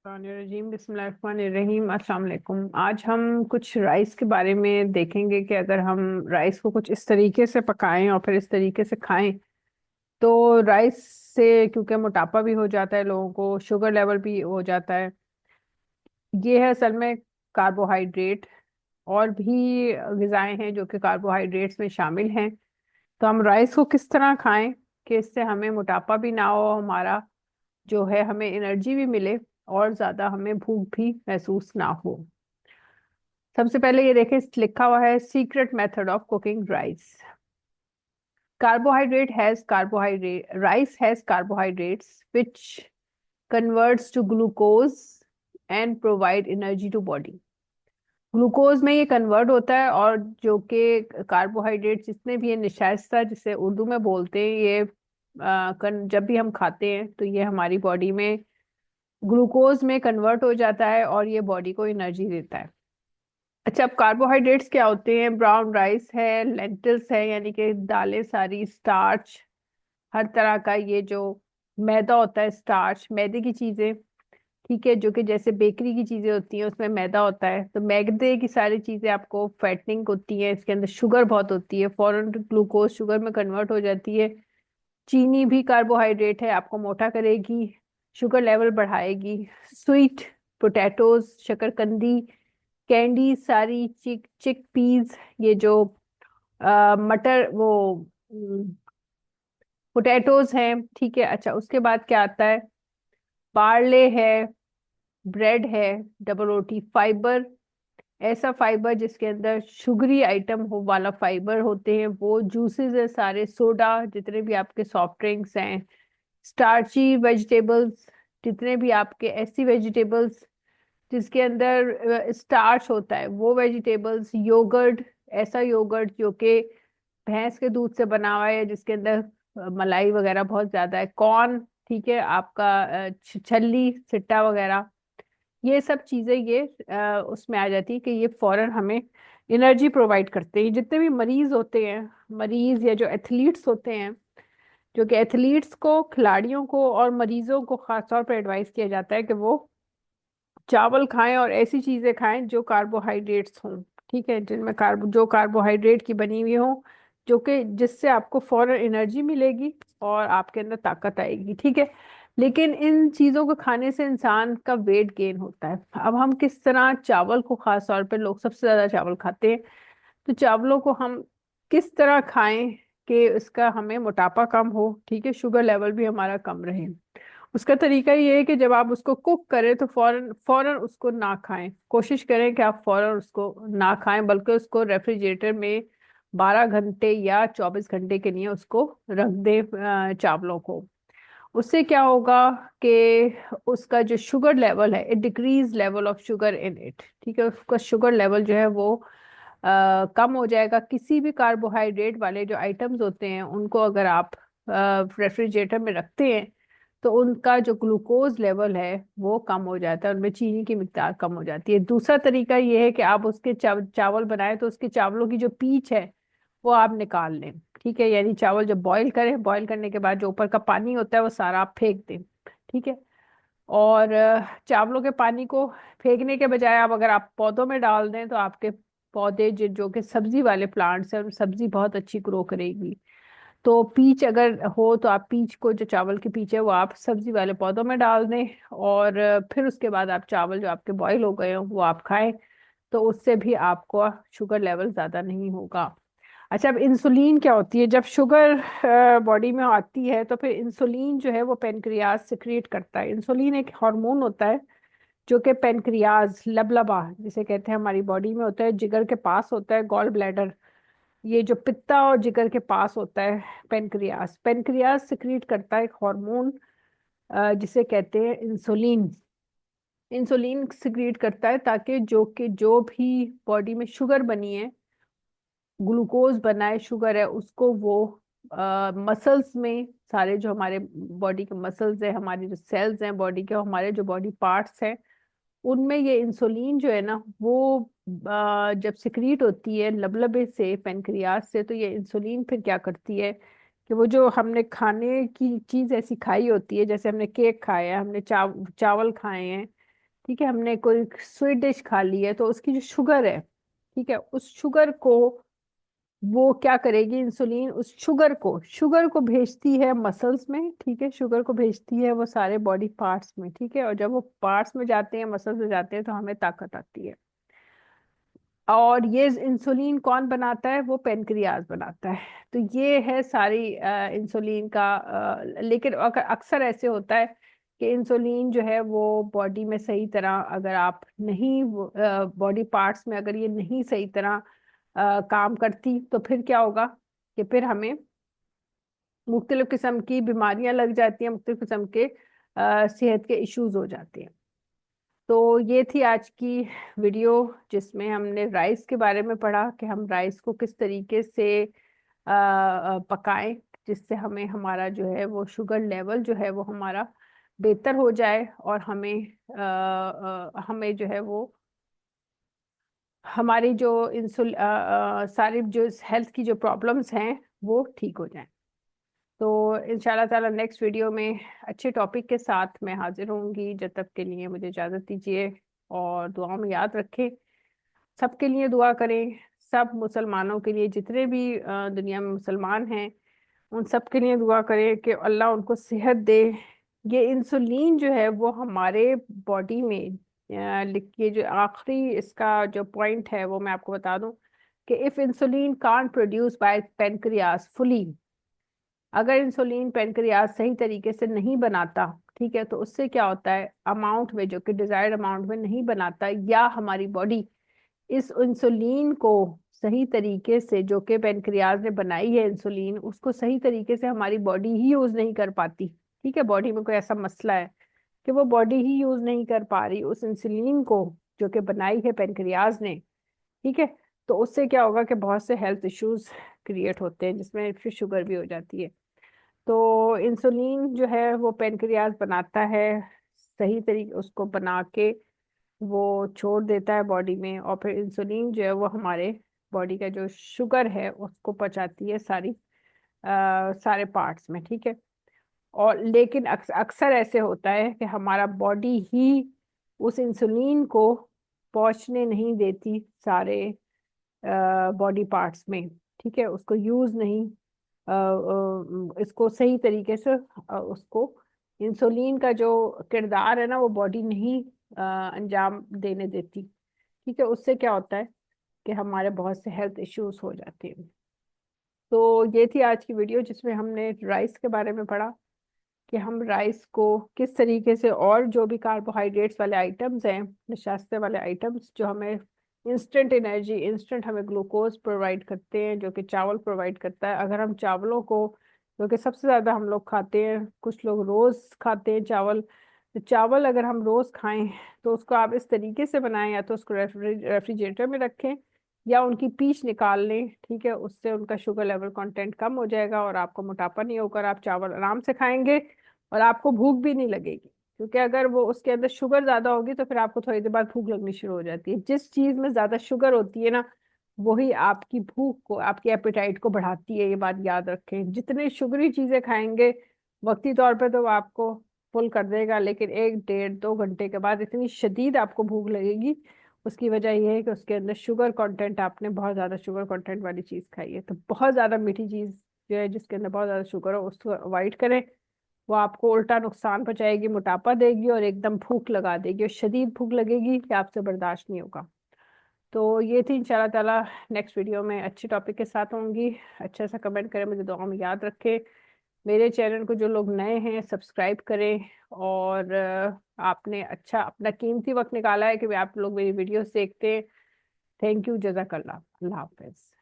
रजीम बिस्मिल्लाहिर्रहमानिर्रहीम अस्सलाम वालेकुम। आज हम कुछ राइस के बारे में देखेंगे कि अगर हम राइस को कुछ इस तरीके से पकाएं और फिर इस तरीके से खाएं तो राइस से, क्योंकि मोटापा भी हो जाता है लोगों को, शुगर लेवल भी हो जाता है। ये है असल में कार्बोहाइड्रेट। और भी ग़िज़ाएं हैं जो कि कार्बोहाइड्रेट्स में शामिल हैं। तो हम राइस को किस तरह खाएं कि इससे हमें मोटापा भी ना हो, हमारा जो है हमें एनर्जी भी मिले और ज़्यादा हमें भूख भी महसूस ना हो। सबसे पहले ये देखें, लिखा हुआ है secret method of cooking rice. Rice has carbohydrates which converts to glucose and provide energy to body। Glucose में ये कन्वर्ट होता है और जो कि कार्बोहाइड्रेट जितने भी है निशास्ता जिसे उर्दू में बोलते हैं, ये जब भी हम खाते हैं तो ये हमारी बॉडी में ग्लूकोज में कन्वर्ट हो जाता है और ये बॉडी को एनर्जी देता है। अच्छा, अब कार्बोहाइड्रेट्स क्या होते हैं? ब्राउन राइस है, लेंटिल्स है यानी कि दालें सारी, स्टार्च हर तरह का, ये जो मैदा होता है, स्टार्च मैदे की चीजें, ठीक है, जो कि जैसे बेकरी की चीजें होती हैं उसमें मैदा होता है, तो मैदे की सारी चीजें आपको फैटनिंग होती है, इसके अंदर शुगर बहुत होती है, फौरन ग्लूकोज शुगर में कन्वर्ट हो जाती है। चीनी भी कार्बोहाइड्रेट है, आपको मोटा करेगी, शुगर लेवल बढ़ाएगी। स्वीट पोटैटोज, शकरकंदी, कैंडी सारी, चिक चिक पीस, ये जो मटर वो पोटैटोज हैं, ठीक है। अच्छा, उसके बाद क्या आता है? पार्ले है, ब्रेड है, डबल रोटी, फाइबर, ऐसा फाइबर जिसके अंदर शुगरी आइटम हो वाला फाइबर होते हैं वो, जूसेस है सारे, सोडा, जितने भी आपके सॉफ्ट ड्रिंक्स हैं, स्टार्ची वेजिटेबल्स, जितने भी आपके ऐसी वेजिटेबल्स जिसके अंदर स्टार्च होता है वो वेजिटेबल्स, योगर्ट, ऐसा योगर्ट जो कि भैंस के दूध से बना हुआ है जिसके अंदर मलाई वगैरह बहुत ज्यादा है, कॉर्न, ठीक है, आपका छल्ली सिट्टा वगैरह, ये सब चीजें ये उसमें आ जाती है कि ये फौरन हमें एनर्जी प्रोवाइड करते हैं। जितने भी मरीज होते हैं, मरीज या जो एथलीट्स होते हैं, जो कि एथलीट्स को, खिलाड़ियों को और मरीजों को खासतौर पर एडवाइस किया जाता है कि वो चावल खाएं और ऐसी चीजें खाएं जो कार्बोहाइड्रेट्स हों, ठीक है, जिनमें जो कार्बोहाइड्रेट की बनी हुई हो, जो कि जिससे आपको फौरन एनर्जी मिलेगी और आपके अंदर ताकत आएगी, ठीक है। लेकिन इन चीजों को खाने से इंसान का वेट गेन होता है। अब हम किस तरह चावल को, खास तौर पे लोग सबसे ज्यादा चावल खाते हैं, तो चावलों को हम किस तरह खाएं कि इसका हमें मोटापा कम हो, ठीक है, शुगर लेवल भी हमारा कम रहे। उसका तरीका ये है कि जब आप उसको कुक करें तो फौरन फौरन उसको ना खाएं। कोशिश करें कि आप फौरन उसको ना खाएं, बल्कि उसको रेफ्रिजरेटर में 12 घंटे या 24 घंटे के लिए उसको रख दें, चावलों को। उससे क्या होगा कि उसका जो शुगर लेवल है, it decrease level of sugar in it, ठीक है, उसका शुगर लेवल जो है वो कम हो जाएगा। किसी भी कार्बोहाइड्रेट वाले जो आइटम्स होते हैं उनको अगर आप रेफ्रिजरेटर में रखते हैं तो उनका जो ग्लूकोज लेवल है वो कम हो जाता है, उनमें चीनी की मिकदार कम हो जाती है। दूसरा तरीका ये है कि आप उसके चावल बनाएं तो उसके चावलों की जो पीच है वो आप निकाल लें, ठीक है, यानी चावल जब बॉईल करें, बॉईल करने के बाद जो ऊपर का पानी होता है वो सारा आप फेंक दें, ठीक है। और चावलों के पानी को फेंकने के बजाय आप अगर आप पौधों में डाल दें तो आपके पौधे जो कि सब्जी वाले प्लांट्स हैं, सब्जी बहुत अच्छी ग्रो करेगी। तो पीच अगर हो तो आप पीच को, जो चावल की पीच है, वो आप सब्जी वाले पौधों में डाल दें और फिर उसके बाद आप चावल जो आपके बॉईल हो गए हो वो आप खाएं, तो उससे भी आपको शुगर लेवल ज़्यादा नहीं होगा। अच्छा, अब इंसुलिन क्या होती है? जब शुगर बॉडी में आती है तो फिर इंसुलिन जो है वो पेनक्रियाज सिक्रिएट करता है। इंसुलिन एक हार्मोन होता है जो कि पेनक्रियाज, लबलबा जिसे कहते हैं, हमारी बॉडी में होता है, जिगर के पास होता है, गॉल ब्लैडर, ये जो पित्ता और जिगर के पास होता है पेनक्रियाज, पेनक्रियाज सिक्रीट करता है एक हार्मोन जिसे कहते हैं इंसुलिन। इंसुलिन सिक्रीट करता है ताकि जो भी बॉडी में शुगर बनी है, ग्लूकोज बना है, शुगर है, उसको वो मसल्स में, सारे जो हमारे बॉडी के मसल्स हैं, हमारे जो सेल्स हैं बॉडी के, हमारे जो बॉडी पार्ट्स हैं, उनमें ये इंसुलिन जो है ना वो जब सिक्रीट होती है लबलबे से, पेनक्रियास से, तो ये इंसुलिन फिर क्या करती है कि वो जो हमने खाने की चीज ऐसी खाई होती है, जैसे हमने केक खाया है, हमने चावल खाए हैं, ठीक है, हमने कोई स्वीट डिश खा ली है तो उसकी जो शुगर है, ठीक है, उस शुगर को वो क्या करेगी, इंसुलिन उस शुगर को भेजती है मसल्स में, ठीक है, शुगर को भेजती है वो सारे बॉडी पार्ट्स में, ठीक है, और जब वो पार्ट्स में जाते हैं, मसल्स में जाते हैं, तो हमें ताकत आती है। और ये इंसुलिन कौन बनाता है, वो पेनक्रियाज बनाता है। तो ये है सारी इंसुलिन का लेकिन अगर अक्सर ऐसे होता है कि इंसुलिन जो है वो बॉडी में सही तरह, अगर आप नहीं, बॉडी पार्ट्स में अगर ये नहीं सही तरह काम करती, तो फिर क्या होगा कि फिर हमें मुख्तलिफ किस्म की बीमारियां लग जाती हैं, मुख्तलिफ किस्म के सेहत के इश्यूज हो जाते हैं। तो ये थी आज की वीडियो, जिसमें हमने राइस के बारे में पढ़ा कि हम राइस को किस तरीके से पकाएं, जिससे हमें हमारा जो है वो शुगर लेवल जो है वो हमारा बेहतर हो जाए, और हमें जो है वो हमारी जो सारी जो हेल्थ की जो प्रॉब्लम्स हैं वो ठीक हो जाएं। तो इंशाल्लाह ताला नेक्स्ट वीडियो में अच्छे टॉपिक के साथ मैं हाजिर होंगी। जब तक के लिए मुझे इजाज़त दीजिए, और दुआओं में याद रखें, सबके लिए दुआ करें, सब मुसलमानों के लिए, जितने भी दुनिया में मुसलमान हैं उन सब के लिए दुआ करें कि अल्लाह उनको सेहत दे। ये इंसुलिन जो है वो हमारे बॉडी में लिखिए, जो आखिरी इसका जो पॉइंट है वो मैं आपको बता दूं कि if insulin can't produce by pancreas fully, अगर इंसुलिन पेनक्रियाज सही तरीके से नहीं बनाता, ठीक है, तो उससे क्या होता है, अमाउंट में, जो कि डिजायर्ड अमाउंट में नहीं बनाता, या हमारी बॉडी इस इंसुलिन को सही तरीके से, जो कि पेनक्रियाज ने बनाई है इंसुलिन, उसको सही तरीके से हमारी बॉडी ही यूज नहीं कर पाती। ठीक है, बॉडी में कोई ऐसा मसला है कि वो बॉडी ही यूज नहीं कर पा रही उस इंसुलिन को जो कि बनाई है पेनक्रियाज ने, ठीक है, तो उससे क्या होगा कि बहुत से हेल्थ इश्यूज क्रिएट होते हैं, जिसमें फिर शुगर भी हो जाती है। तो इंसुलिन जो है वो पेनक्रियाज बनाता है, सही तरीके उसको बना के वो छोड़ देता है बॉडी में, और फिर इंसुलिन जो है वो हमारे बॉडी का जो शुगर है उसको पचाती है सारे पार्ट्स में, ठीक है। और लेकिन अक्सर ऐसे होता है कि हमारा बॉडी ही उस इंसुलिन को पहुंचने नहीं देती सारे बॉडी पार्ट्स में, ठीक है, उसको यूज नहीं, इसको सही तरीके से उसको इंसुलिन का जो किरदार है ना वो बॉडी नहीं अंजाम देने देती, ठीक है। उससे क्या होता है कि हमारे बहुत से हेल्थ इश्यूज हो जाते हैं। तो ये थी आज की वीडियो, जिसमें हमने राइस के बारे में पढ़ा कि हम राइस को किस तरीके से, और जो भी कार्बोहाइड्रेट्स वाले आइटम्स हैं, नशास्ते वाले आइटम्स जो हमें इंस्टेंट एनर्जी, इंस्टेंट हमें ग्लूकोज प्रोवाइड करते हैं, जो कि चावल प्रोवाइड करता है। अगर हम चावलों को, जो कि सबसे ज़्यादा हम लोग खाते हैं, कुछ लोग रोज़ खाते हैं चावल, तो चावल अगर हम रोज़ खाएं तो उसको आप इस तरीके से बनाएं, या तो उसको रेफ्रिजरेटर में रखें या उनकी पीच निकाल लें, ठीक है, उससे उनका शुगर लेवल कंटेंट कम हो जाएगा और आपको मोटापा नहीं होकर आप चावल आराम से खाएंगे, और आपको भूख भी नहीं लगेगी। क्योंकि अगर वो उसके अंदर शुगर ज्यादा होगी तो फिर आपको थोड़ी देर बाद भूख लगनी शुरू हो जाती है। जिस चीज में ज्यादा शुगर होती है ना, वही आपकी भूख को, आपकी एपेटाइट को बढ़ाती है, ये बात याद रखें। जितने शुगरी चीजें खाएंगे वक्ती तौर पे तो वो आपको फुल कर देगा, लेकिन 1 डेढ़ 2 घंटे के बाद इतनी शदीद आपको भूख लगेगी। उसकी वजह यह है कि उसके अंदर शुगर कंटेंट, आपने बहुत ज्यादा शुगर कंटेंट वाली चीज खाई है। तो बहुत ज्यादा मीठी चीज जो है जिसके अंदर बहुत ज्यादा शुगर हो उसको अवॉइड करें, वो आपको उल्टा नुकसान पहुंचाएगी, मोटापा देगी और एकदम भूख लगा देगी, और शदीद भूख लगेगी कि आपसे बर्दाश्त नहीं होगा। तो ये थी, इंशाल्लाह ताला नेक्स्ट वीडियो में अच्छी टॉपिक के साथ होंगी। अच्छा सा कमेंट करें, मुझे दुआ में याद रखें। मेरे चैनल को जो लोग नए हैं सब्सक्राइब करें, और आपने अच्छा अपना कीमती वक्त निकाला है कि आप लोग मेरी वीडियोस देखते हैं। थैंक यू, जज़ाकल्लाह, अल्लाह हाफिज।